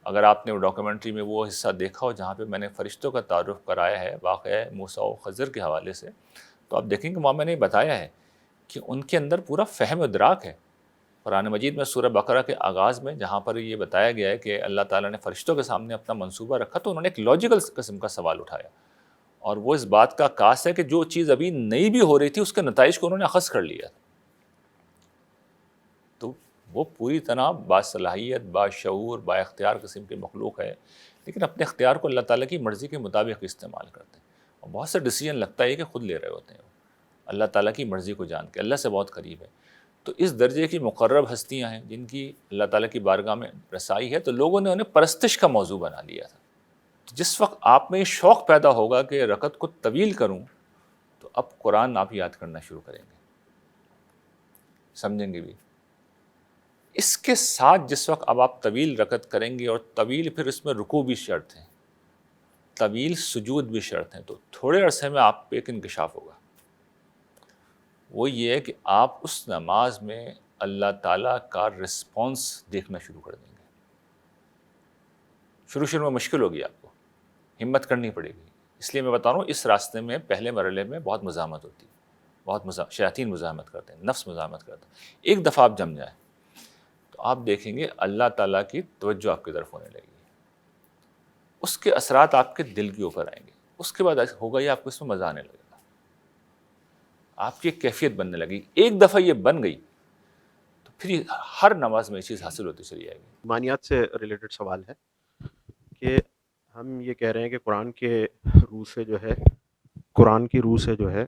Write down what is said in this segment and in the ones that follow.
اگر آپ نے وہ ڈاکیومنٹری میں وہ حصہ دیکھا ہو جہاں پہ میں نے فرشتوں کا تعارف کرایا ہے واقعہ موسیٰ و خضر کے حوالے سے، تو آپ دیکھیں کہ وہاں میں نے بتایا ہے کہ ان کے اندر پورا فہم و ادراک ہے۔ قرآن مجید میں سورہ بقرہ کے آغاز میں جہاں پر یہ بتایا گیا ہے کہ اللہ تعالیٰ نے فرشتوں کے سامنے اپنا منصوبہ رکھا، تو انہوں نے ایک لاجیکل قسم کا سوال اٹھایا، اور وہ اس بات کا عکاس ہے کہ جو چیز ابھی نئی بھی ہو رہی تھی اس کے نتائج کو انہوں نے اخذ کر لیا تھا۔ تو وہ پوری طرح باصلاحیت، باشعور، با اختیار قسم کی مخلوق ہے، لیکن اپنے اختیار کو اللہ تعالیٰ کی مرضی کے مطابق استعمال کرتے ہیں، اور بہت سے ڈیسیجن لگتا ہے کہ خود لے رہے ہوتے ہیں، اللہ تعالیٰ کی مرضی کو جان کے، اللہ سے بہت قریب ہے۔ تو اس درجے کی مقرب ہستیاں ہیں جن کی اللہ تعالیٰ کی بارگاہ میں رسائی ہے، تو لوگوں نے انہیں پرستش کا موضوع بنا لیا تھا۔ تو جس وقت آپ میں یہ شوق پیدا ہوگا کہ رکعت کو طویل کروں، تو اب قرآن آپ یاد کرنا شروع کریں گے، سمجھیں گے بھی۔ اس کے ساتھ جس وقت اب آپ طویل رکعت کریں گے، اور طویل پھر اس میں رکوع بھی شرط ہے، طویل سجود بھی شرط ہیں، تو تھوڑے عرصے میں آپ پہ ایک انکشاف ہوگا۔ وہ یہ ہے کہ آپ اس نماز میں اللہ تعالیٰ کا رسپانس دیکھنا شروع کر دیں گے۔ شروع میں مشکل ہوگی، آپ کو ہمت کرنی پڑے گی، اس لیے میں بتا رہا ہوں اس راستے میں پہلے مرحلے میں بہت مزاحمت ہوتی ہے، بہت شیاطین مزاحمت کرتے ہیں، نفس مزاحمت کرتا ہے۔ ایک دفعہ آپ جم جائیں تو آپ دیکھیں گے اللہ تعالیٰ کی توجہ آپ کی طرف ہونے لگے گی، اس کے اثرات آپ کے دل کے اوپر آئیں گے، اس کے بعد ہوگا یہ آپ کو اس میں مزہ آنے لگے گا، آپ کی ایک کیفیت بننے لگی۔ ایک دفعہ یہ بن گئی تو پھر یہ ہر نماز میں یہ چیز حاصل ہوتی چلی جائے گی۔ ایمانیات سے ریلیٹڈ سوال ہے کہ ہم یہ کہہ رہے ہیں کہ قرآن کی روح سے جو ہے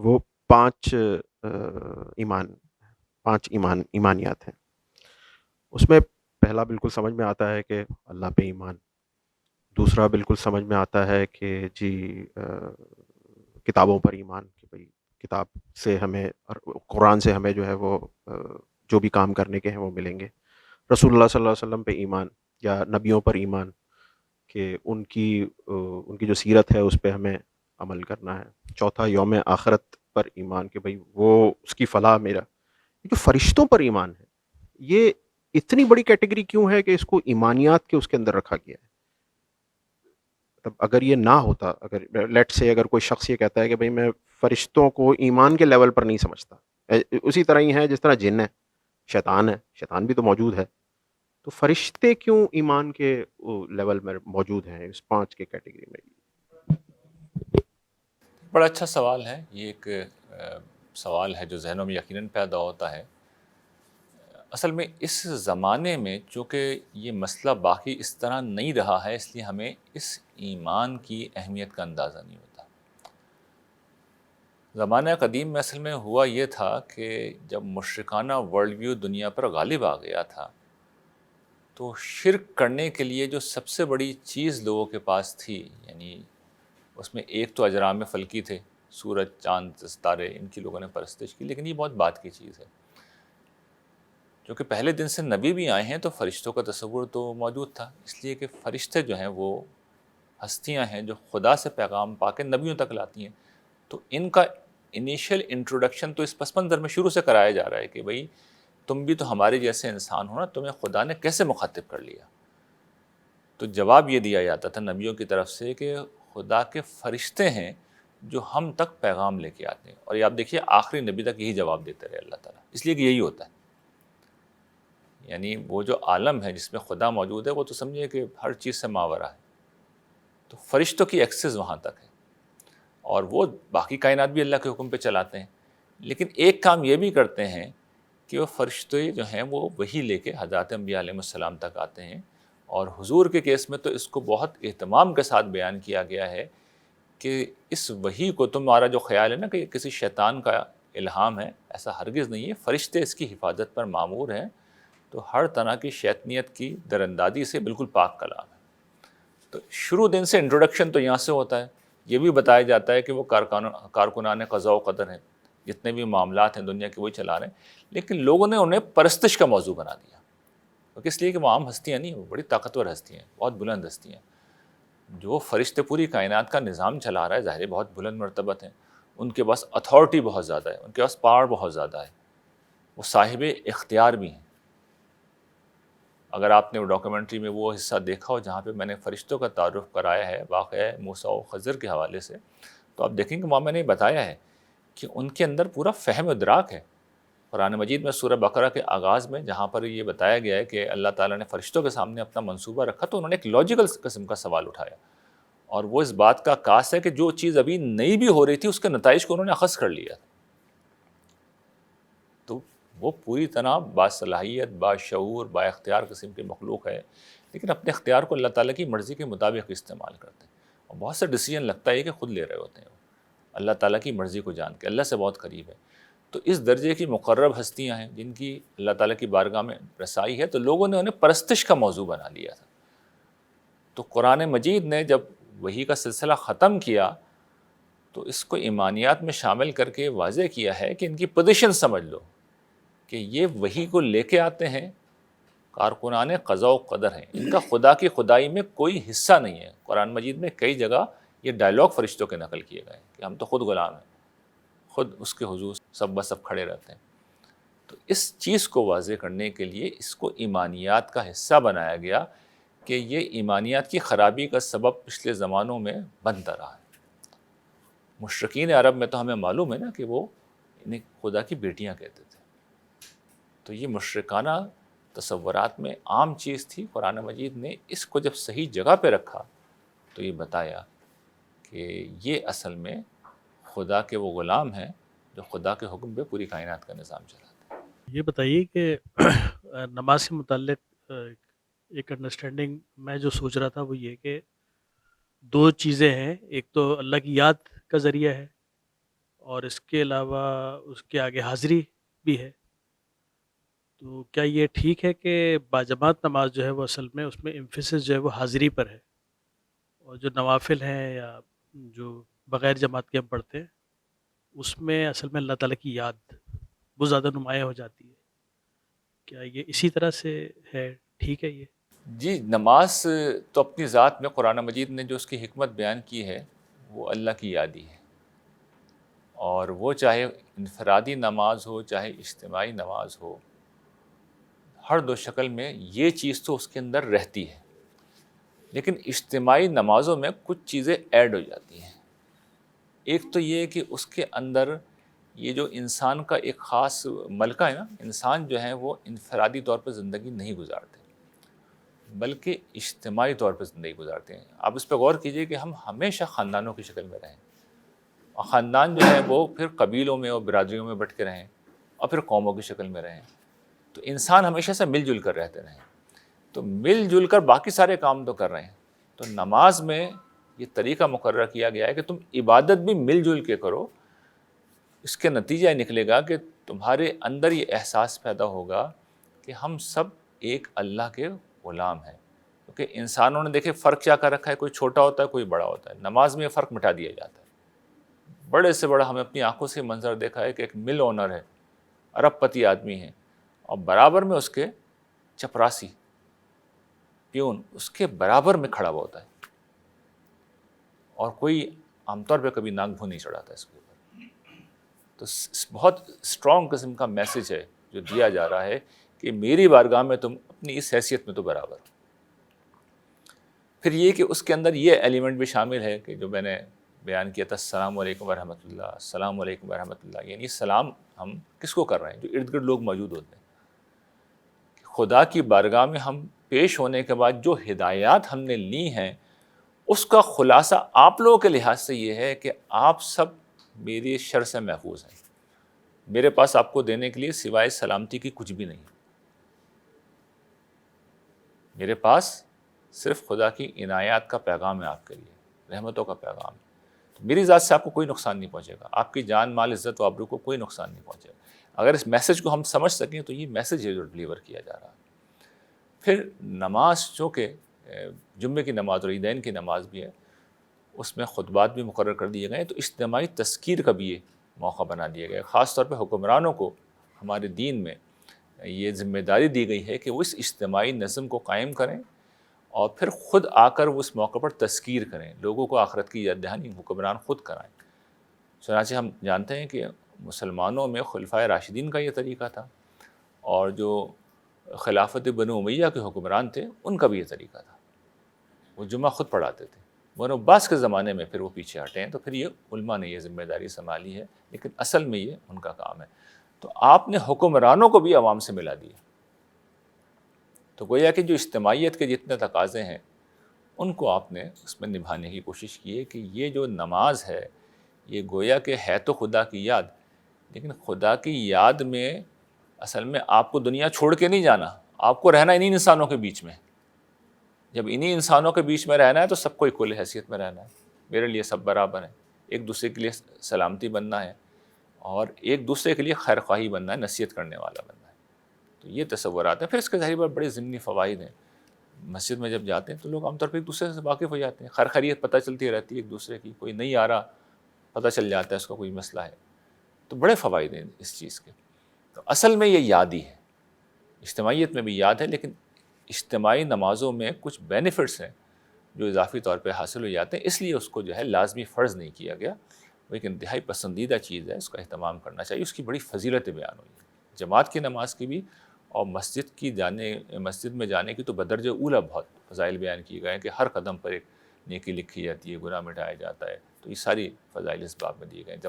وہ پانچ ایمانیات ہیں۔ اس میں پہلا بالکل سمجھ میں آتا ہے کہ اللہ پہ ایمان، دوسرا بالکل سمجھ میں آتا ہے کہ کتابوں پر ایمان، کہ بھئی کتاب سے ہمیں اور قرآن سے ہمیں جو ہے وہ جو بھی کام کرنے کے ہیں وہ ملیں گے۔ رسول اللہ صلی اللہ علیہ وسلم پہ ایمان یا نبیوں پر ایمان کہ ان کی جو سیرت ہے اس پہ ہمیں عمل کرنا ہے۔ چوتھا یوم آخرت پر ایمان کہ بھئی وہ اس کی فلاح میرا۔ جو فرشتوں پر ایمان ہے یہ اتنی بڑی کیٹیگری کیوں ہے کہ اس کو ایمانیات کے اس کے اندر رکھا گیا ہے؟ مطلب اگر یہ نہ ہوتا، اگر لیٹ سے اگر کوئی شخص یہ کہتا ہے کہ بھئی میں فرشتوں کو ایمان کے لیول پر نہیں سمجھتا، اسی طرح ہی ہے جس طرح جن ہے، شیطان بھی تو موجود ہے، تو فرشتے کیوں ایمان کے لیول میں موجود ہیں اس پانچ کے کیٹیگری میں؟ بڑا اچھا سوال ہے یہ، ایک سوال ہے جو ذہنوں میں یقیناً پیدا ہوتا ہے۔ اصل میں اس زمانے میں چونکہ یہ مسئلہ باقی اس طرح نہیں رہا ہے، اس لیے ہمیں اس ایمان کی اہمیت کا اندازہ نہیں ہوتا۔ زمانہ قدیم میں اصل میں ہوا یہ تھا کہ جب مشرکانہ ورلڈ ویو دنیا پر غالب آ گیا تھا، تو شرک کرنے کے لیے جو سب سے بڑی چیز لوگوں کے پاس تھی، یعنی اس میں ایک تو اجرام فلکی تھے، سورج، چاند، ستارے، ان کی لوگوں نے پرستش کی، لیکن یہ بہت بات کی چیز ہے۔ کیونکہ پہلے دن سے نبی بھی آئے ہیں تو فرشتوں کا تصور تو موجود تھا، اس لیے کہ فرشتے جو ہیں وہ ہستیاں ہیں جو خدا سے پیغام پا کے نبیوں تک لاتی ہیں، تو ان کا انیشیل انٹروڈکشن تو اس پس منظر میں شروع سے کرایا جا رہا ہے کہ بھئی تم بھی تو ہمارے جیسے انسان ہو نا، تمہیں خدا نے کیسے مخاطب کر لیا؟ تو جواب یہ دیا جاتا تھا نبیوں کی طرف سے کہ خدا کے فرشتے ہیں جو ہم تک پیغام لے کے آتے ہیں، اور یہ آپ دیکھیے آخری نبی تک یہی جواب دیتے رہے اللہ تعالیٰ، اس لیے کہ یہی ہوتا ہے، یعنی وہ جو عالم ہے جس میں خدا موجود ہے وہ تو سمجھیے کہ ہر چیز سے ماورا ہے، تو فرشتوں کی ایکسس وہاں تک ہے، اور وہ باقی کائنات بھی اللہ کے حکم پہ چلاتے ہیں، لیکن ایک کام یہ بھی کرتے ہیں کہ وہ فرشتے جو ہیں وہ وحی لے کے حضرات انبیاء علیہ السلام تک آتے ہیں، اور حضور کے کیس میں تو اس کو بہت اہتمام کے ساتھ بیان کیا گیا ہے کہ اس وحی کو تمہارا جو خیال ہے نا کہ یہ کسی شیطان کا الہام ہے، ایسا ہرگز نہیں ہے، فرشتے اس کی حفاظت پر مامور ہیں، تو ہر طرح کی شیطنیت کی درندادی سے بالکل پاک کلام ہے۔ تو شروع دن سے انٹروڈکشن تو یہاں سے ہوتا ہے، یہ بھی بتایا جاتا ہے کہ وہ کارکنان قضاء و قدر ہیں، جتنے بھی معاملات ہیں دنیا کے وہی چلا رہے ہیں، لیکن لوگوں نے انہیں پرستش کا موضوع بنا دیا، کیونکہ اس لیے کہ وہ عام ہستیاں نہیں، وہ بڑی طاقتور ہستیاں ہیں، بہت بلند ہستیاں ہیں۔ جو فرشتے پوری کائنات کا نظام چلا رہا ہے، ظاہر بہت بلند مرتبت ہیں، ان کے پاس اتھارٹی بہت زیادہ ہے، ان کے پاس پاور بہت زیادہ ہے، وہ صاحب اختیار بھی ہیں، اگر آپ نے وہ ڈاکیومنٹری میں وہ حصہ دیکھا ہو جہاں پہ میں نے فرشتوں کا تعارف کرایا ہے واقعہ موسیٰ و خضر کے حوالے سے، تو آپ دیکھیں کہ وہاں میں نے یہ بتایا ہے کہ ان کے اندر پورا فہم و ادراک ہے۔ قرآن مجید میں سورہ بقرہ کے آغاز میں جہاں پر یہ بتایا گیا ہے کہ اللہ تعالیٰ نے فرشتوں کے سامنے اپنا منصوبہ رکھا، تو انہوں نے ایک لاجیکل قسم کا سوال اٹھایا، اور وہ اس بات کا عکاس ہے کہ جو چیز ابھی نئی بھی ہو رہی تھی اس کے نتائج کو انہوں نے اخذ کر لیا۔ تو وہ پوری طرح باصلاحیت، باشعور، با اختیار قسم کی مخلوق ہے، لیکن اپنے اختیار کو اللہ تعالیٰ کی مرضی کے مطابق استعمال کرتے ہیں، اور بہت سے ڈیسیجن لگتا ہے کہ خود لے رہے ہوتے ہیں وہ اللہ تعالیٰ کی مرضی کو جان کے، اللہ سے بہت قریب ہے۔ تو اس درجے کی مقرب ہستیاں ہیں جن کی اللہ تعالیٰ کی بارگاہ میں رسائی ہے، تو لوگوں نے انہیں پرستش کا موضوع بنا لیا تھا۔ تو قرآن مجید نے جب وحی کا سلسلہ ختم کیا تو اس کو ایمانیات میں شامل کر کے واضح کیا ہے کہ ان کی پوزیشن سمجھ لو کہ یہ وحی کو لے کے آتے ہیں، کارکنان قضاء و قدر ہیں، ان کا خدا کی خدائی میں کوئی حصہ نہیں ہے۔ قرآن مجید میں کئی جگہ یہ ڈائلاگ فرشتوں کے نقل کیے گئے ہیں کہ ہم تو خود غلام ہیں، خود اس کے حضور سب بسب کھڑے رہتے ہیں۔ تو اس چیز کو واضح کرنے کے لیے اس کو ایمانیات کا حصہ بنایا گیا کہ یہ ایمانیات کی خرابی کا سبب پچھلے زمانوں میں بنتا رہا ہے۔ مشرکین عرب میں تو ہمیں معلوم ہے نا کہ وہ انہیں خدا کی بیٹیاں کہتے تھے، تو یہ مشرکانہ تصورات میں عام چیز تھی۔ قرآن مجید نے اس کو جب صحیح جگہ پہ رکھا تو یہ بتایا کہ یہ اصل میں خدا کے وہ غلام ہیں جو خدا کے حکم پہ پوری کائنات کا نظام چلاتے ہیں۔ یہ بتائیے کہ نماز سے متعلق ایک انڈرسٹینڈنگ میں جو سوچ رہا تھا وہ یہ کہ دو چیزیں ہیں، ایک تو اللہ کی یاد کا ذریعہ ہے اور اس کے علاوہ اس کے آگے حاضری بھی ہے۔ تو کیا یہ ٹھیک ہے کہ باجماعت نماز جو ہے وہ اصل میں اس میں ایمفیسس جو ہے وہ حاضری پر ہے، اور جو نوافل ہیں یا جو بغیر جماعت کے ہم پڑھتے ہیں اس میں اصل میں اللہ تعالیٰ کی یاد وہ زیادہ نمایاں ہو جاتی ہے؟ کیا یہ اسی طرح سے ہے؟ ٹھیک ہے یہ؟ جی، نماز تو اپنی ذات میں قرآن مجید نے جو اس کی حکمت بیان کی ہے وہ اللہ کی یادی ہے، اور وہ چاہے انفرادی نماز ہو چاہے اجتماعی نماز ہو، ہر دو شکل میں یہ چیز تو اس کے اندر رہتی ہے۔ لیکن اجتماعی نمازوں میں کچھ چیزیں ایڈ ہو جاتی ہیں۔ ایک تو یہ کہ اس کے اندر یہ جو انسان کا ایک خاص ملکہ ہے نا، انسان جو ہے وہ انفرادی طور پر زندگی نہیں گزارتے بلکہ اجتماعی طور پر زندگی گزارتے ہیں۔ آپ اس پہ غور کیجئے کہ ہم ہمیشہ خاندانوں کی شکل میں رہیں، اور خاندان جو ہے وہ پھر قبیلوں میں اور برادریوں میں بٹ کے رہیں، اور پھر قوموں کی شکل میں رہیں۔ تو انسان ہمیشہ سے مل جل کر رہتے رہیں، تو مل جل کر باقی سارے کام تو کر رہے ہیں۔ تو نماز میں یہ طریقہ مقرر کیا گیا ہے کہ تم عبادت بھی مل جل کے کرو۔ اس کے نتیجہ یہ نکلے گا کہ تمہارے اندر یہ احساس پیدا ہوگا کہ ہم سب ایک اللہ کے غلام ہیں، کیونکہ انسانوں نے دیکھے فرق کیا کر رکھا ہے، کوئی چھوٹا ہوتا ہے کوئی بڑا ہوتا ہے۔ نماز میں یہ فرق مٹا دیا جاتا ہے۔ بڑے سے بڑا ہمیں اپنی آنکھوں سے منظر دیکھا ہے کہ ایک مل اونر ہے، ارب پتی آدمی ہے، اور برابر میں اس کے چپراسی پیون اس کے برابر میں کھڑا ہوا ہوتا ہے، اور کوئی عام طور پہ کبھی ناک بھون نہیں چڑھاتا اس کے اوپر۔ تو بہت اسٹرانگ قسم کا میسج ہے جو دیا جا رہا ہے کہ میری بارگاہ میں تم اپنی اس حیثیت میں تو برابر ہو۔ پھر یہ کہ اس کے اندر یہ ایلیمنٹ بھی شامل ہے کہ جو میں نے بیان کیا تھا، السلام علیکم ورحمۃ اللہ، السلام علیکم ورحمۃ اللہ، یعنی سلام ہم کس کو کر رہے ہیں؟ جو ارد گرد لوگ موجود ہوتے ہیں۔ خدا کی بارگاہ میں ہم پیش ہونے کے بعد جو ہدایات ہم نے لی ہیں اس کا خلاصہ آپ لوگوں کے لحاظ سے یہ ہے کہ آپ سب میری شر سے محفوظ ہیں، میرے پاس آپ کو دینے کے لیے سوائے سلامتی کی کچھ بھی نہیں، میرے پاس صرف خدا کی عنایات کا پیغام ہے آپ کے لیے، رحمتوں کا پیغام ہے۔ تو میری ذات سے آپ کو کوئی نقصان نہیں پہنچے گا، آپ کی جان مال عزت و آبرو کو کوئی نقصان نہیں پہنچے گا۔ اگر اس میسج کو ہم سمجھ سکیں تو یہ میسج ہے جو ڈلیور کیا جا رہا ہے۔ پھر نماز چونکہ جمعے کی نماز اور عیدین کی نماز بھی ہے، اس میں خطبات بھی مقرر کر دیے گئے ہیں، تو اجتماعی تذکیر کا بھی یہ موقع بنا دیا گیا ہے۔ خاص طور پہ حکمرانوں کو ہمارے دین میں یہ ذمہ داری دی گئی ہے کہ وہ اس اجتماعی نظم کو قائم کریں اور پھر خود آ کر وہ اس موقع پر تذکیر کریں، لوگوں کو آخرت کی یاد دہانی حکمران خود کرائیں۔ چنانچہ ہم جانتے ہیں کہ مسلمانوں میں خلفائے راشدین کا یہ طریقہ تھا، اور جو خلافت بنو امیہ کے حکمران تھے ان کا بھی یہ طریقہ تھا، وہ جمعہ خود پڑھاتے تھے۔ بنو عباس کے زمانے میں پھر وہ پیچھے ہٹے ہیں، تو پھر یہ علماء نے یہ ذمہ داری سنبھالی ہے، لیکن اصل میں یہ ان کا کام ہے۔ تو آپ نے حکمرانوں کو بھی عوام سے ملا دیا، تو گویا کہ جو اجتماعیت کے جتنے تقاضے ہیں ان کو آپ نے اس میں نبھانے کی کوشش کی ہے کہ یہ جو نماز ہے یہ گویا کہ ہے تو خدا کی یاد، لیکن خدا کی یاد میں اصل میں آپ کو دنیا چھوڑ کے نہیں جانا، آپ کو رہنا انہی انسانوں کے بیچ میں۔ جب انہی انسانوں کے بیچ میں رہنا ہے تو سب کو اکول حیثیت میں رہنا ہے، میرے لیے سب برابر ہیں، ایک دوسرے کے لیے سلامتی بننا ہے اور ایک دوسرے کے لیے خیر خواہی بننا ہے، نصیحت کرنے والا بننا ہے۔ تو یہ تصورات ہیں۔ پھر اس کے ظاہر بات بڑے ضمنی فوائد ہیں۔ مسجد میں جب جاتے ہیں تو لوگ عام طور پہ ایک دوسرے سے واقف ہو جاتے ہیں، خیر خیریت پتہ چلتی رہتی ہے ایک دوسرے کی، کوئی نہیں آ رہا پتہ چل جاتا ہے اس کا کوئی مسئلہ ہے، تو بڑے فوائد ہیں اس چیز کے۔ تو اصل میں یہ یاد ہی ہے، اجتماعیت میں بھی یاد ہے، لیکن اجتماعی نمازوں میں کچھ بینیفٹس ہیں جو اضافی طور پہ حاصل ہو جاتے ہیں، اس لیے اس کو جو ہے لازمی فرض نہیں کیا گیا، وہ ایک انتہائی پسندیدہ چیز ہے، اس کا اہتمام کرنا چاہیے، اس کی بڑی فضیلتیں بیان ہوئی ہیں، جماعت کی نماز کی بھی اور مسجد میں جانے کی تو بدرجہ اولا بہت فضائل بیان کیے گئے ہیں کہ ہر قدم پر ایک نیکی لکھی جاتی ہے، گناہ مٹایا جاتا ہے، تو یہ ساری فضائل اس باب میں دیے گئے ہیں۔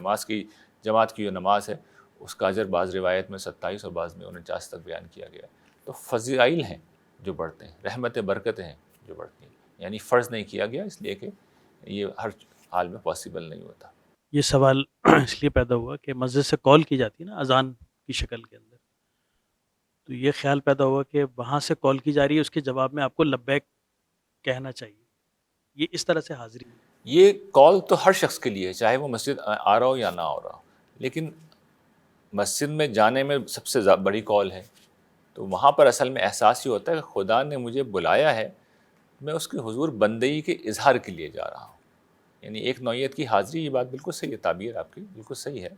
جماعت کی جو نماز ہے اس کا اجر بعض روایت میں 27 اور بعض میں 49 تک بیان کیا گیا ہے۔ تو فضائل ہیں جو بڑھتے ہیں، رحمتیں برکتیں ہیں جو بڑھتی ہیں، یعنی فرض نہیں کیا گیا اس لیے کہ یہ ہر حال میں پاسبل نہیں ہوتا۔ یہ سوال اس لیے پیدا ہوا کہ مسجد سے کال کی جاتی ہے نا اذان کی شکل کے اندر، تو یہ خیال پیدا ہوا کہ وہاں سے کال کی جا رہی ہے، اس کے جواب میں آپ کو لبیک کہنا چاہیے، یہ اس طرح سے حاضری ہے۔ یہ کال تو ہر شخص کے لیے ہے، چاہے وہ مسجد آ رہا ہو یا نہ آ رہا ہو، لیکن مسجد میں جانے میں سب سے بڑی کال ہے، تو وہاں پر اصل میں احساس یہ ہوتا ہے کہ خدا نے مجھے بلایا ہے، میں اس کے حضور بندگی کے اظہار کے لیے جا رہا ہوں، یعنی ایک نوعیت کی حاضری۔ یہ بات بالکل صحیح ہے، تعبیر آپ کی بالکل صحیح ہے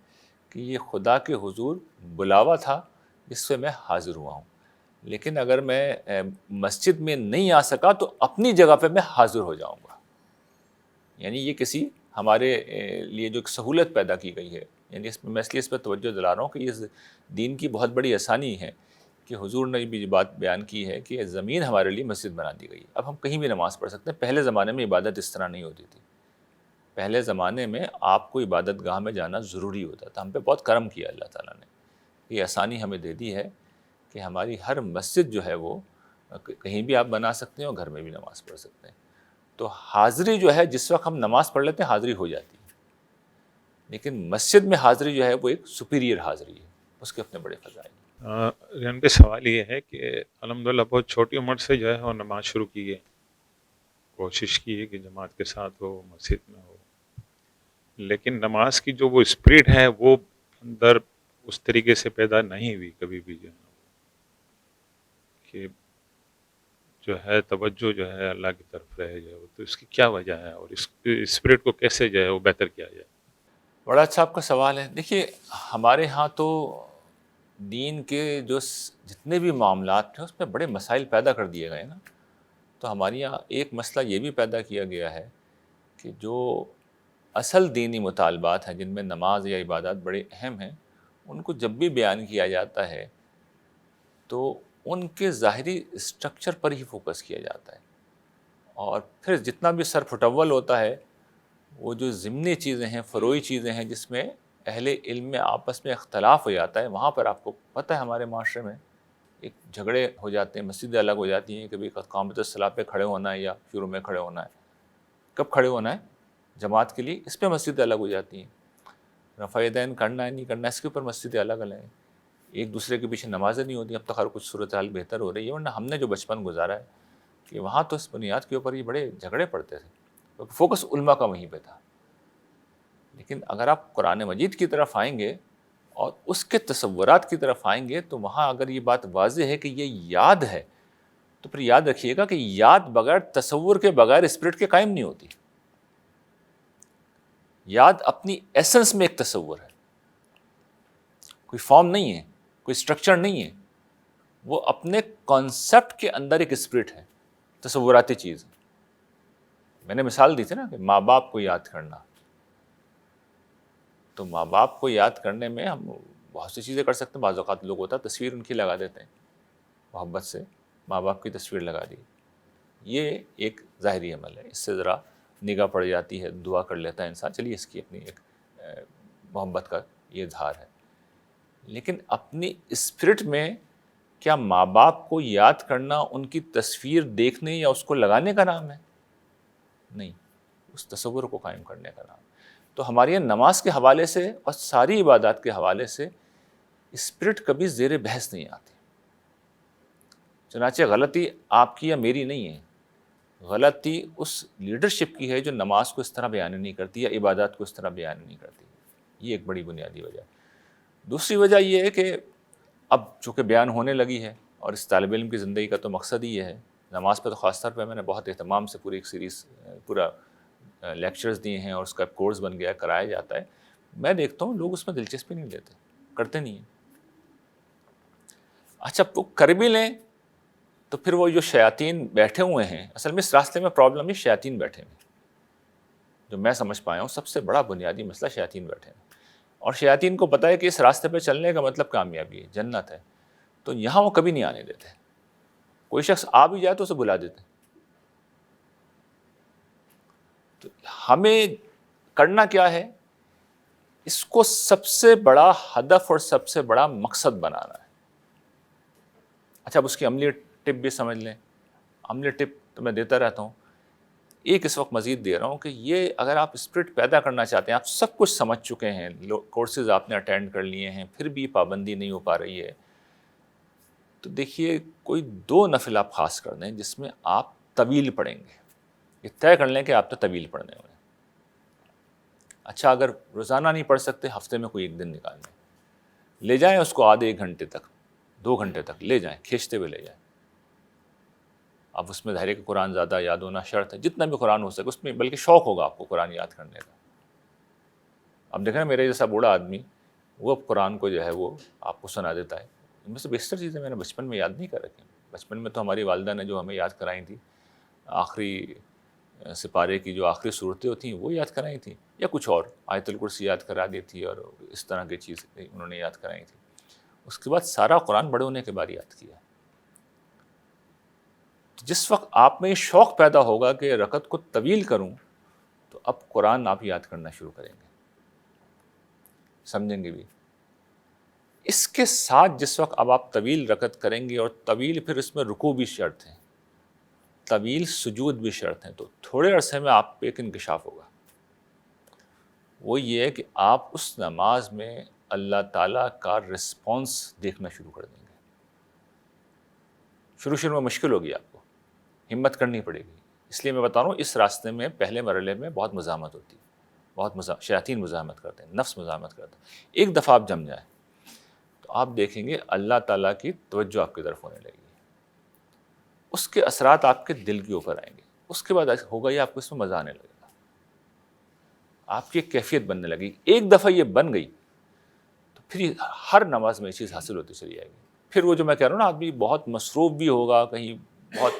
کہ یہ خدا کے حضور بلاوا تھا جس سے میں حاضر ہوا ہوں، لیکن اگر میں مسجد میں نہیں آ سکا تو اپنی جگہ پہ میں حاضر ہو جاؤں گا، یعنی یہ کسی ہمارے لیے جو ایک سہولت پیدا کی گئی ہے، یعنی میں اس لیے اس پہ توجہ دلا رہا ہوں کہ یہ دین کی بہت بڑی آسانی ہے کہ حضور نے بھی یہ بات بیان کی ہے کہ زمین ہمارے لیے مسجد بنا دی گئی ہے، اب ہم کہیں بھی نماز پڑھ سکتے ہیں۔ پہلے زمانے میں عبادت اس طرح نہیں ہوتی تھی، پہلے زمانے میں آپ کو عبادت گاہ میں جانا ضروری ہوتا تھا۔ ہم پہ بہت کرم کیا اللہ تعالیٰ نے، یہ آسانی ہمیں دے دی ہے کہ ہماری ہر مسجد جو ہے وہ کہیں بھی آپ بنا سکتے ہیں اور گھر میں بھی نماز پڑھ سکتے ہیں۔ تو حاضری جو ہے جس وقت ہم نماز پڑھ لیتے ہیں حاضری ہو جاتی ہے، لیکن مسجد میں حاضری جو ہے وہ ایک سپیریئر حاضری ہے، اس کے اپنے بڑے فضائل ہیں۔ ان پہ سوال یہ ہے کہ الحمدللہ بہت چھوٹی عمر سے جو ہے وہ نماز شروع کی ہے، کوشش کی ہے کہ جماعت کے ساتھ ہو، مسجد میں ہو، لیکن نماز کی جو وہ اسپرٹ ہے وہ اندر اس طریقے سے پیدا نہیں ہوئی کبھی بھی، جو ہے کہ جو ہے توجہ جو ہے اللہ کی طرف رہے جو ہے، تو اس کی کیا وجہ ہے اور اس اسپرٹ کو کیسے جو ہے وہ بہتر کیا جائے؟ بڑا اچھا آپ کا سوال ہے۔ دیکھیے ہمارے ہاں تو دین کے جو جتنے بھی معاملات تھے اس میں بڑے مسائل پیدا کر دیے گئے نا، تو ہمارے یہاں ایک مسئلہ یہ بھی پیدا کیا گیا ہے کہ جو اصل دینی مطالبات ہیں جن میں نماز یا عبادات بڑے اہم ہیں، ان کو جب بھی بیان کیا جاتا ہے تو ان کے ظاہری اسٹرکچر پر ہی فوکس کیا جاتا ہے، اور پھر جتنا بھی سر پھٹول ہوتا ہے وہ جو ضمنی چیزیں ہیں، فروعی چیزیں ہیں جس میں اہل علم میں آپس میں اختلاف ہو جاتا ہے، وہاں پر آپ کو پتہ ہے ہمارے معاشرے میں ایک جھگڑے ہو جاتے ہیں، مسجدیں الگ ہو جاتی ہیں، کبھی قامت الصلاۃ پہ کھڑے ہونا ہے یا شروع میں کھڑے ہونا ہے، کب کھڑے ہونا ہے جماعت کے لیے، اس پہ مسجدیں الگ ہو جاتی ہیں، رفع یدین کرنا ہے نہیں کرنا اس کے اوپر مسجدیں الگ الگ ہیں، ایک دوسرے کے پیچھے نمازیں نہیں ہوتی۔ اب تک ہر کچھ صورتحال بہتر ہو رہی ہے، ورنہ ہم نے جو بچپن گزارا ہے کہ وہاں تو اس بنیاد کے اوپر یہ بڑے جھگڑے پڑتے تھے، فوکس علماء کا وہیں پہ تھا۔ لیکن اگر آپ قرآن مجید کی طرف آئیں گے اور اس کے تصورات کی طرف آئیں گے تو وہاں اگر یہ بات واضح ہے کہ یہ یاد ہے تو پھر یاد رکھیے گا کہ یاد بغیر تصور کے بغیر اسپرٹ کے قائم نہیں ہوتی۔ یاد اپنی ایسنس میں ایک تصور ہے، کوئی فارم نہیں ہے، کوئی اسٹرکچر نہیں ہے، وہ اپنے کانسیپٹ کے اندر ایک اسپرٹ ہے، تصوراتی چیز۔ میں نے مثال دی تھی نا کہ ماں باپ کو یاد کرنا، تو ماں باپ کو یاد کرنے میں ہم بہت سی چیزیں کر سکتے ہیں۔ بعض اوقات لوگ ہوتا ہے تصویر ان کی لگا دیتے ہیں، محبت سے ماں باپ کی تصویر لگا دی. یہ ایک ظاہری عمل ہے، اس سے ذرا نگاہ پڑ جاتی ہے، دعا کر لیتا ہے انسان، چلیے اس کی اپنی ایک محبت کا یہ اظہار ہے. لیکن اپنی اسپرٹ میں کیا ماں باپ کو یاد کرنا ان کی تصویر دیکھنے یا اس کو لگانے کا نام ہے؟ نہیں، اس تصور کو قائم کرنے کا نام. تو ہماری یہ نماز کے حوالے سے اور ساری عبادات کے حوالے سے اسپرٹ کبھی زیر بحث نہیں آتی. چنانچہ غلطی آپ کی یا میری نہیں ہے، غلطی اس لیڈرشپ کی ہے جو نماز کو اس طرح بیان نہیں کرتی یا عبادات کو اس طرح بیان نہیں کرتی. یہ ایک بڑی بنیادی وجہ ہے. دوسری وجہ یہ ہے کہ اب چونکہ بیان ہونے لگی ہے، اور اس طالب علم کی زندگی کا تو مقصد ہی یہ ہے، نماز پہ تو خاص طور پہ میں نے بہت اہتمام سے پوری ایک سیریز پورا لیکچرز دیے ہیں اور اس کا کورس بن گیا، کرایا جاتا ہے. میں دیکھتا ہوں لوگ اس میں دلچسپی نہیں لیتے، کرتے نہیں ہیں. اچھا وہ کر بھی لیں تو پھر وہ جو شیاطین بیٹھے ہوئے ہیں، اصل میں اس راستے میں پرابلم یہ شیاطین بیٹھے ہیں. جو میں سمجھ پایا ہوں سب سے بڑا بنیادی مسئلہ شیاطین بیٹھے ہیں. اور شیاطین کو پتہ ہے کہ اس راستے پہ چلنے کا مطلب کامیابی ہے، جنت ہے، تو یہاں وہ کبھی نہیں آنے دیتے. کوئی شخص آ بھی جائے تو اسے بلا دیتے. تو ہمیں کرنا کیا ہے؟ اس کو سب سے بڑا ہدف اور سب سے بڑا مقصد بنانا ہے. اچھا اب اس کی عملی ٹپ بھی سمجھ لیں. عملی ٹپ تو میں دیتا رہتا ہوں، ایک اس وقت مزید دے رہا ہوں کہ یہ اگر آپ اسپرٹ پیدا کرنا چاہتے ہیں، آپ سب کچھ سمجھ چکے ہیں، کورسز آپ نے اٹینڈ کر لیے ہیں، پھر بھی پابندی نہیں ہو پا رہی ہے، تو دیکھیے کوئی 2 نفل آپ خاص کر دیں جس میں آپ طویل پڑھیں گے. یہ طے کر لیں کہ آپ تو طویل پڑھنے ہوئے. اچھا اگر روزانہ نہیں پڑھ سکتے، ہفتے میں کوئی ایک دن نکال لیں، لے جائیں اس کو آدھے 1 گھنٹے تک 2 گھنٹے تک لے جائیں، کھینچتے ہوئے لے جائیں. اب اس میں ظاہر ہے کہ قرآن زیادہ یاد ہونا شرط ہے، جتنا بھی قرآن ہو سکے اس میں، بلکہ شوق ہوگا آپ کو قرآن یاد کرنے کا. اب دیکھیں میرے جیسا بوڑھا آدمی وہ اب قرآن کو جو ہے وہ آپ کو سنا دیتا ہے. ان میں سے بیشتر چیزیں میں نے بچپن میں یاد نہیں کر رکھی. بچپن میں تو ہماری والدہ نے جو ہمیں یاد کرائی تھی، آخری سپارے کی جو آخری صورتیں ہوتی ہیں وہ یاد کرائی تھیں، یا کچھ اور آیت الکرسی یاد کرا دی تھی، اور اس طرح کی چیز انہوں نے یاد کرائی تھی. اس کے بعد سارا قرآن بڑے ہونے کے بعد یاد کیا. جس وقت آپ میں یہ شوق پیدا ہوگا کہ رکعت کو طویل کروں، تو اب قرآن آپ یاد کرنا شروع کریں گے، سمجھیں گے بھی. اس کے ساتھ جس وقت اب آپ طویل رکعت کریں گے، اور طویل پھر اس میں رکوع بھی شرط ہے، طویل سجود بھی شرط ہیں، تو تھوڑے عرصے میں آپ پہ ایک انکشاف ہوگا. وہ یہ ہے کہ آپ اس نماز میں اللہ تعالیٰ کا رسپانس دیکھنا شروع کر دیں گے. شروع میں مشکل ہوگی، آپ کو ہمت کرنی پڑے گی. اس لیے میں بتا رہا ہوں اس راستے میں پہلے مرحلے میں بہت مزاحمت ہوتی ہے، شیاطین مزاحمت کرتے ہیں، نفس مزاحمت کرتا ہے. ایک دفعہ آپ جم جائیں تو آپ دیکھیں گے اللہ تعالیٰ کی توجہ آپ کی طرف ہونے لگے گی، اس کے اثرات آپ کے دل کے اوپر آئیں گے. اس کے بعد ہوگا یہ آپ کو اس میں مزہ آنے لگے گا، آپ کی ایک کیفیت بننے لگی. ایک دفعہ یہ بن گئی تو پھر ہر نماز میں یہ چیز حاصل ہوتی چلی جائے گی. پھر وہ جو میں کہہ رہا ہوں نا، آدمی بہت مصروف بھی ہوگا کہیں بہت،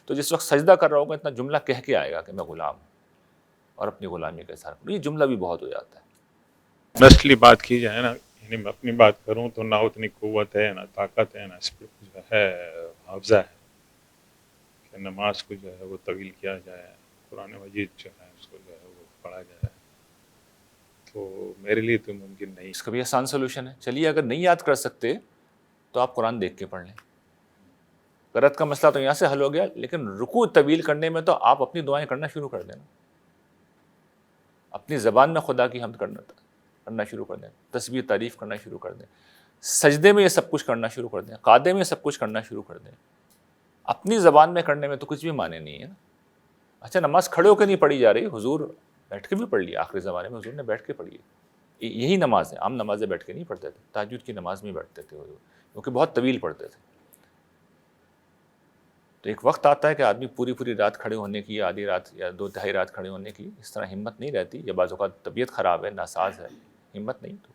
تو جس وقت سجدہ کر رہا ہوگا اتنا جملہ کہہ کے آئے گا کہ میں غلام ہوں اور اپنی غلامی کا اظہار کروں. یہ جملہ بھی بہت ہو جاتا ہے. نسلی بات کی جائے نا، یعنی میں اپنی بات کروں تو نہ اتنی قوت ہے، نہ طاقت ہے، نہ اسپرٹ جو ہے حافظہ ہے کہ نماز کو جو ہے وہ طویل کیا جائے، قرآن مجید جو ہے اس کو جو ہے وہ پڑھا جائے. تو میرے لیے تو ممکن نہیں. اس کا بھی آسان سولوشن ہے. چلیے اگر نہیں یاد کر سکتے تو آپ قرآن دیکھ کے پڑھ لیں. قرأت کا مسئلہ تو یہاں سے حل ہو گیا، لیکن رکوع طویل کرنے میں تو آپ اپنی دعائیں کرنا شروع کر دینا، اپنی زبان میں خدا کی حمد کرنا شروع کر دیں، تسبیح تعریف کرنا شروع کر دیں، سجدے میں یہ سب کچھ کرنا شروع کر دیں، قعدے میں یہ سب کچھ کرنا شروع کر دیں. اپنی زبان میں کرنے میں تو کچھ بھی معنی نہیں ہے نا. اچھا نماز کھڑے ہو کے نہیں پڑھی جا رہی، حضور بیٹھ کے بھی پڑھ لی. آخری زمانے میں حضور نے بیٹھ کے پڑھی ہے. یہی نماز ہے، عام نمازیں بیٹھ کے نہیں پڑھتے تھے. تہجد کی نماز میں بیٹھتے تھے حضور، کیونکہ بہت طویل پڑھتے تھے. تو ایک وقت آتا ہے کہ آدمی پوری رات کھڑے ہونے کی، آدھی رات یا 2/3 رات کھڑے ہونے کی اس طرح ہمت نہیں رہتی، یا بعض اوقات طبیعت خراب ہے، ناساز ہے، ہمت نہیں. تو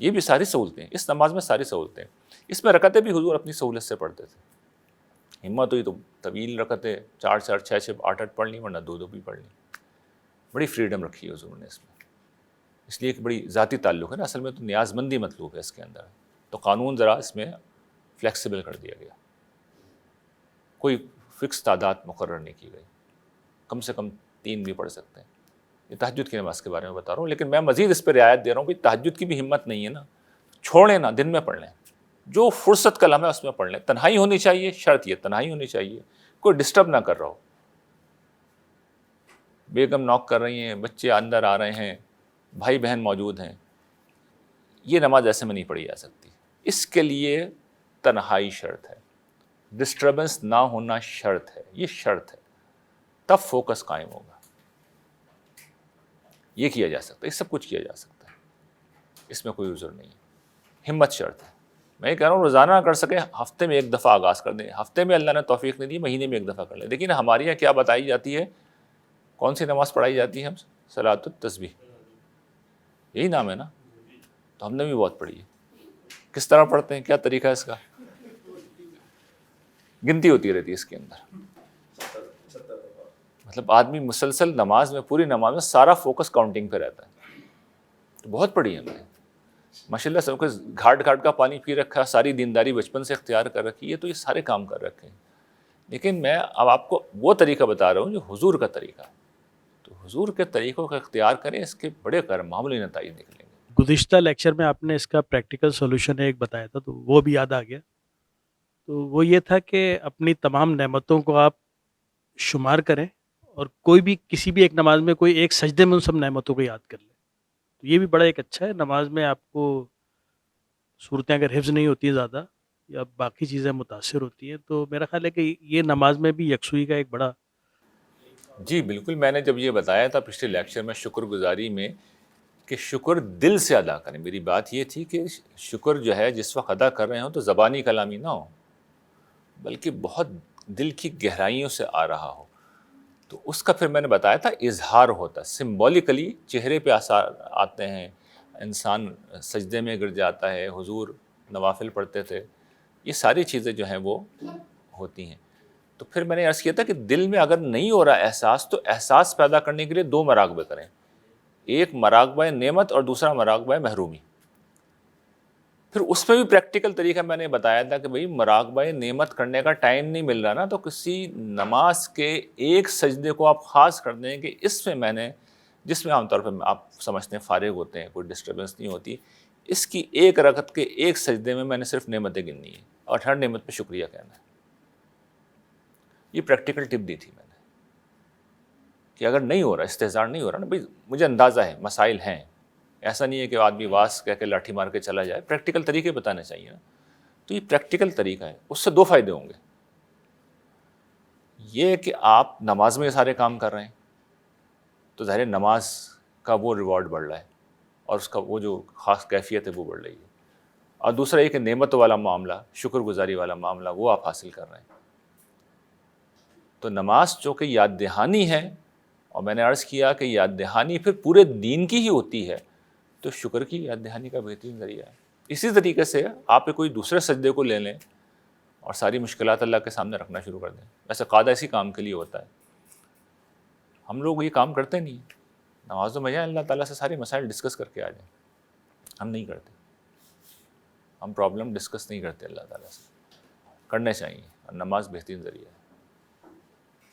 یہ بھی ساری سہولتیں اس نماز میں، ساری سہولتیں. اس میں رکعتیں بھی حضور اپنی سہولت سے پڑھتے تھے. ہمت ہوئی تو طویل رکعتیں 4 6 8 پڑھ لیں، ورنہ 2 بھی پڑھ لیں. بڑی فریڈم رکھی ہے حضور نے اس میں. اس لیے ایک بڑی ذاتی تعلق ہے نا، اصل میں تو نیاز مندی مطلوب ہے اس کے اندر، تو قانون ذرا اس میں فلیکسیبل کر دیا گیا. کوئی فکس تعداد مقرر نہیں کی گئی، کم سے کم 3 بھی پڑھ سکتے ہیں. یہ تہجد کی نماز کے بارے میں بتا رہا ہوں، لیکن میں مزید اس پہ رعایت دے رہا ہوں کہ تہجد کی بھی ہمت نہیں ہے نا، چھوڑیں نا، دن میں پڑھ لیں، جو فرصت کا لمحہ اس میں پڑھ لیں. تنہائی ہونی چاہیے، شرط یہ تنہائی ہونی چاہیے، کوئی ڈسٹرب نہ کر رہا ہو. بیگم نوک کر رہی ہیں، بچے اندر آ رہے ہیں، بھائی بہن موجود ہیں، یہ نماز ایسے میں نہیں پڑھی جا سکتی. اس کے لیے تنہائی شرط ہے، ڈسٹربنس نہ ہونا شرط ہے، یہ شرط ہے، تب فوکس قائم ہوگا. یہ کیا جا سکتا ہے، یہ سب کچھ کیا جا سکتا ہے، اس میں کوئی عذر نہیں ہے. ہمت شرط ہے. میں یہ کہہ رہا ہوں روزانہ نہ کر سکے، ہفتے میں ایک دفعہ آغاز کر دیں. ہفتے میں اللہ نے توفیق نہیں دی، مہینے میں ایک دفعہ کر لیں. لیکن ہمارے یہاں کیا بتائی جاتی ہے، کون سی نماز پڑھائی جاتی ہے؟ ہم صلاۃ التسبیح، یہی نام ہے نا. تو ہم نے بھی بہت پڑھی ہے. کس طرح پڑھتے ہیں، کیا طریقہ ہے اس کا؟ گنتی ہوتی رہتی ہے اس کے اندر. مطلب آدمی مسلسل نماز میں، پوری نماز میں سارا فوکس کاؤنٹنگ پہ رہتا ہے. تو بہت پڑھی ہے ہم نے ماشاء اللہ. سب کو گھاٹ گھاٹ کا پانی پی رکھا، ساری دینداری بچپن سے اختیار کر رکھی ہے، تو یہ سارے کام کر رکھے ہیں. لیکن میں اب آپ کو وہ طریقہ بتا رہا ہوں جو حضور کا طریقہ ہے. تو حضور کے طریقوں کا اختیار کریں، اس کے بڑے غیر معمولی نتائج نکلیں گے. گزشتہ لیکچر میں آپ نے اس کا پریکٹیکل سولوشن ایک بتایا تھا، تو وہ بھی یاد آ گیا. تو وہ یہ تھا کہ اپنی تمام نعمتوں کو آپ شمار کریں، اور کوئی بھی کسی بھی ایک نماز میں کوئی ایک سجدے میں ان سب نعمتوں کو یاد کر لیں. تو یہ بھی بڑا ایک اچھا ہے. نماز میں آپ کو صورتیں اگر حفظ نہیں ہوتی زیادہ، یا باقی چیزیں متاثر ہوتی ہیں، تو میرا خیال ہے کہ یہ نماز میں بھی یکسوئی کا ایک بڑا. جی بالکل. میں نے جب یہ بتایا تھا پچھلے لیکچر میں شکر گزاری میں کہ شکر دل سے ادا کریں، میری بات یہ تھی کہ شکر جو ہے جس وقت ادا کر رہے ہوں تو زبانی کلامی نہ ہو، بلکہ بہت دل کی گہرائیوں سے آ رہا ہو. تو اس کا پھر میں نے بتایا تھا اظہار ہوتا، سمبولیکلی چہرے پہ آثار آتے ہیں، انسان سجدے میں گر جاتا ہے. حضور نوافل پڑھتے تھے، یہ ساری چیزیں جو ہیں وہ ہوتی ہیں. تو پھر میں نے عرض کیا تھا کہ دل میں اگر نہیں ہو رہا احساس، تو احساس پیدا کرنے کے لیے 2 مراقبے کریں. ایک مراقبہ نعمت اور دوسرا مراقبہ محرومی. پھر اس میں بھی پریکٹیکل طریقہ میں نے بتایا تھا کہ بھئی مراقبہ نعمت کرنے کا ٹائم نہیں مل رہا نا، تو کسی نماز کے ایک سجدے کو آپ خاص کر دیں کہ اس میں میں نے، جس میں عام طور پہ آپ سمجھتے ہیں فارغ ہوتے ہیں، کوئی ڈسٹربنس نہیں ہوتی، اس کی ایک رکعت کے ایک سجدے میں نے صرف نعمتیں گننی ہیں اور ہر نعمت پہ شکریہ کہنا ہے. یہ پریکٹیکل ٹپ دی تھی میں نے کہ اگر نہیں ہو رہا، استحضار نہیں ہو رہا نا، بھئی مجھے اندازہ ہے مسائل ہیں، ایسا نہیں ہے کہ آدمی واس کہہ کے لاٹھی مار کے چلا جائے، پریکٹیکل طریقے بتانے چاہیے نا. تو یہ پریکٹیکل طریقہ ہے. اس سے 2 فائدے ہوں گے. یہ کہ آپ نماز میں یہ سارے کام کر رہے ہیں تو ظاہر نماز کا وہ ریوارڈ بڑھ رہا ہے اور اس کا وہ جو خاص کیفیت ہے وہ بڑھ رہی ہے. اور دوسرا یہ کہ نعمت والا معاملہ، شکر گزاری والا معاملہ وہ آپ حاصل کر رہے ہیں. تو نماز چونکہ یاد دہانی ہے، اور میں نے عرض کیا کہ یاد دہانی پھر پورے دین کی ہی ہوتی ہے، تو شکر کی یاد دہانی کا بہترین ذریعہ ہے. اسی طریقے سے آپ کوئی دوسرے سجدے کو لے لیں اور ساری مشکلات اللہ کے سامنے رکھنا شروع کر دیں. ویسے قاعدہ اسی کام کے لیے ہوتا ہے. ہم لوگ یہ کام کرتے نہیں. نمازوں میں جائیں اللہ تعالیٰ سے ساری مسائل ڈسکس کر کے آ جائیں. ہم نہیں کرتے. ہم پرابلم ڈسکس نہیں کرتے اللہ تعالیٰ سے. کرنے چاہیے، اور نماز بہترین ذریعہ ہے.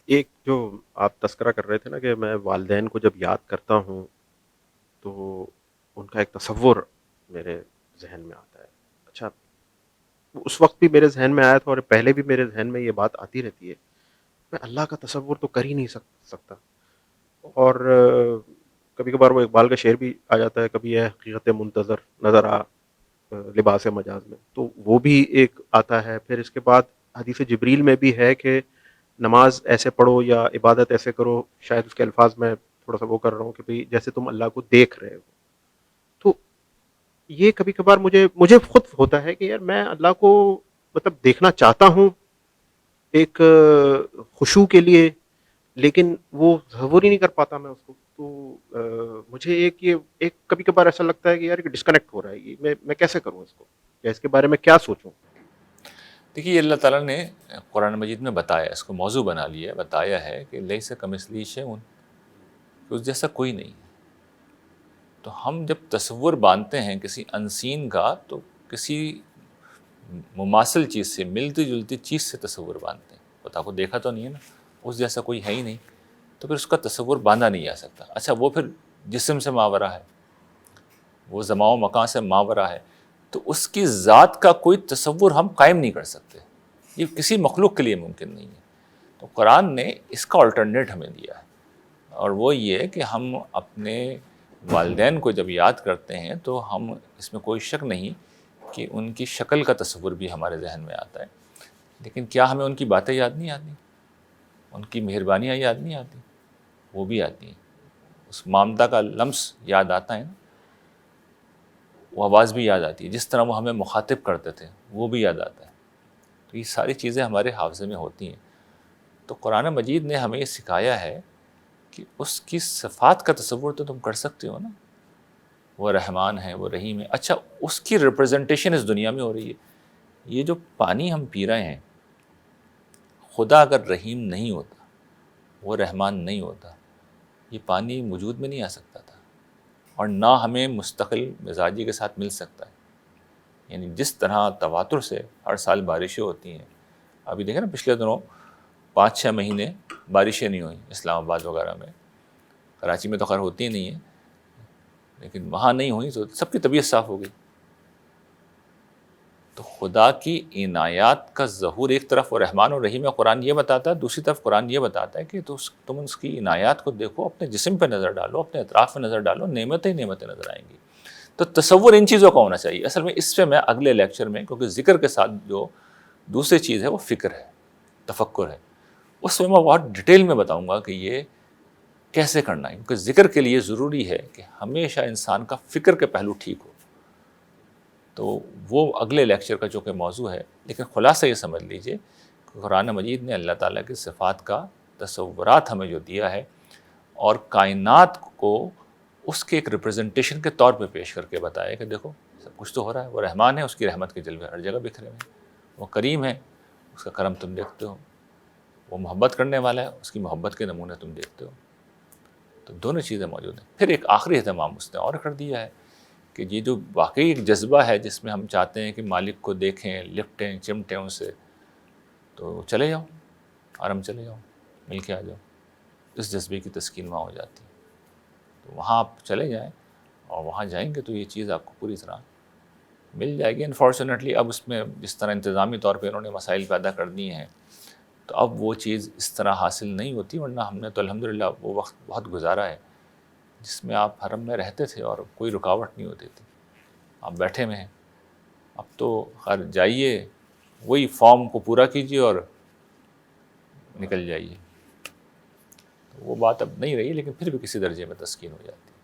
ایک جو آپ تذکرہ کر رہے تھے نا کہ میں والدین کو جب یاد کرتا ہوں تو ان کا ایک تصور میرے ذہن میں آتا ہے. اچھا، اس وقت بھی میرے ذہن میں آیا تھا اور پہلے بھی میرے ذہن میں یہ بات آتی رہتی ہے، میں اللہ کا تصور تو کر ہی نہیں سکتا. اور کبھی کبھار وہ اقبال کا شعر بھی آ جاتا ہے، کبھی ہے حقیقت منتظر نظر آ لباس مجاز میں، تو وہ بھی ایک آتا ہے. پھر اس کے بعد حدیث جبریل میں بھی ہے کہ نماز ایسے پڑھو یا عبادت ایسے کرو، شاید اس کے الفاظ میں تھوڑا سا وہ کر رہا ہوں کہ بھئی جیسے تم اللہ کو دیکھ رہے ہو. تو یہ کبھی کبھار مجھے خود ہوتا ہے کہ یار میں اللہ کو مطلب دیکھنا چاہتا ہوں ایک خشوع کے لیے، لیکن وہ تصور ہی نہیں کر پاتا میں اس کو. تو مجھے ایک کبھی کبھار ایسا لگتا ہے کہ یار ڈسکنیکٹ ہو رہا ہے. یہ میں کیسے کروں اس کو، یا اس کے بارے میں کیا سوچوں؟ دیکھیے اللہ تعالیٰ نے قرآن مجید میں بتایا، اس کو موضوع بنا لیا، بتایا ہے کہ لیس کمثلہ شیء، اس جیسا کوئی نہیں. تو ہم جب تصور باندھتے ہیں کسی انسین کا، تو کسی مماثل چیز سے، ملتی جلتی چیز سے تصور باندھتے ہیں. خدا کو دیکھا تو نہیں ہے نا، اس جیسا کوئی ہے ہی نہیں، تو پھر اس کا تصور باندھا نہیں جا سکتا۔ اچھا وہ پھر جسم سے ماورا ہے، وہ زمان و مکان سے ماورا ہے، تو اس کی ذات کا کوئی تصور ہم قائم نہیں کر سکتے، یہ کسی مخلوق کے لیے ممکن نہیں ہے۔ تو قرآن نے اس کا الٹرنیٹ ہمیں دیا ہے، اور وہ یہ کہ ہم اپنے والدین کو جب یاد کرتے ہیں تو ہم اس میں کوئی شک نہیں کہ ان کی شکل کا تصور بھی ہمارے ذہن میں آتا ہے، لیکن کیا ہمیں ان کی باتیں یاد نہیں آتی، ان کی مہربانیاں یاد نہیں آتی؟ وہ بھی آتی ہیں۔ اس مامتا کا لمس یاد آتا ہے نا، وہ آواز بھی یاد آتی ہے، جس طرح وہ ہمیں مخاطب کرتے تھے وہ بھی یاد آتا ہے۔ تو یہ ساری چیزیں ہمارے حافظے میں ہوتی ہیں۔ تو قرآن مجید نے ہمیں یہ سکھایا ہے کہ اس کی صفات کا تصور تو تم کر سکتے ہو نا، وہ رحمان ہے، وہ رحیم ہے۔ اچھا اس کی ریپرزنٹیشن اس دنیا میں ہو رہی ہے۔ یہ جو پانی ہم پی رہے ہیں، خدا اگر رحیم نہیں ہوتا، وہ رحمان نہیں ہوتا، یہ پانی وجود میں نہیں آ سکتا تھا، اور نہ ہمیں مستقل مزاجی کے ساتھ مل سکتا ہے۔ یعنی جس طرح تواتر سے ہر سال بارشیں ہوتی ہیں، ابھی دیکھیں نا پچھلے دنوں 5-6 مہینے بارشیں نہیں ہوئیں اسلام آباد وغیرہ میں، کراچی میں تو خیر ہوتی ہی نہیں ہیں، لیکن وہاں نہیں ہوئی تو سب کی طبیعت صاف ہو گئی۔ تو خدا کی عنایات کا ظہور ایک طرف وہ رحمان و رحیم قرآن یہ بتاتا ہے، دوسری طرف قرآن یہ بتاتا ہے کہ تم اس کی عنایات کو دیکھو، اپنے جسم پہ نظر ڈالو، اپنے اطراف پہ نظر ڈالو، نعمتیں ہی نعمتیں نظر آئیں گی۔ تو تصور ان چیزوں کا ہونا چاہیے۔ اصل میں اس پہ میں اگلے لیکچر میں، کیونکہ ذکر کے ساتھ جو دوسری چیز ہے وہ فکر ہے، تفکر ہے، اس میں بہت ڈیٹیل میں بتاؤں گا کہ یہ کیسے کرنا ہے، کیونکہ ذکر کے لیے ضروری ہے کہ ہمیشہ انسان کا فکر کے پہلو ٹھیک ہو۔ تو وہ اگلے لیکچر کا جو کہ موضوع ہے، لیکن خلاصہ یہ سمجھ لیجئے کہ قرآن مجید نے اللہ تعالیٰ کی صفات کا تصورات ہمیں جو دیا ہے، اور کائنات کو اس کے ایک ریپرزنٹیشن کے طور پہ پیش کر کے بتایا کہ دیکھو سب کچھ تو ہو رہا ہے، وہ رحمان ہے، اس کی رحمت کے جلوے ہر جگہ بکھرے ہوئے ہیں، وہ کریم ہے، اس کا کرم تم دیکھتے ہو، وہ محبت کرنے والا ہے، اس کی محبت کے نمونے تم دیکھتے ہو۔ تو دونوں چیزیں موجود ہیں۔ پھر ایک آخری اہتمام اس نے اور کر دیا ہے کہ یہ جو واقعی ایک جذبہ ہے جس میں ہم چاہتے ہیں کہ مالک کو دیکھیں، لپٹیں، چمٹیں ان سے، تو چلے جاؤ، آرام چلے جاؤ، مل کے آ جاؤ، اس جذبے کی تسکین وہاں ہو جاتی ہے۔ تو وہاں آپ چلے جائیں، اور وہاں جائیں گے تو یہ چیز آپ کو پوری طرح مل جائے گی۔ انفارچونیٹلی اب اس میں جس طرح انتظامی طور پہ انہوں نے مسائل پیدا کر دیے ہیں، تو اب وہ چیز اس طرح حاصل نہیں ہوتی، ورنہ ہم نے تو الحمدللہ وہ وقت بہت گزارا ہے جس میں آپ حرم میں رہتے تھے اور کوئی رکاوٹ نہیں ہوتی تھی، آپ بیٹھے ہوئے ہیں۔ اب تو خیر جائیے، وہی فارم کو پورا کیجیے اور نکل جائیے۔ تو وہ بات اب نہیں رہی، لیکن پھر بھی کسی درجے میں تسکین ہو جاتی ہے۔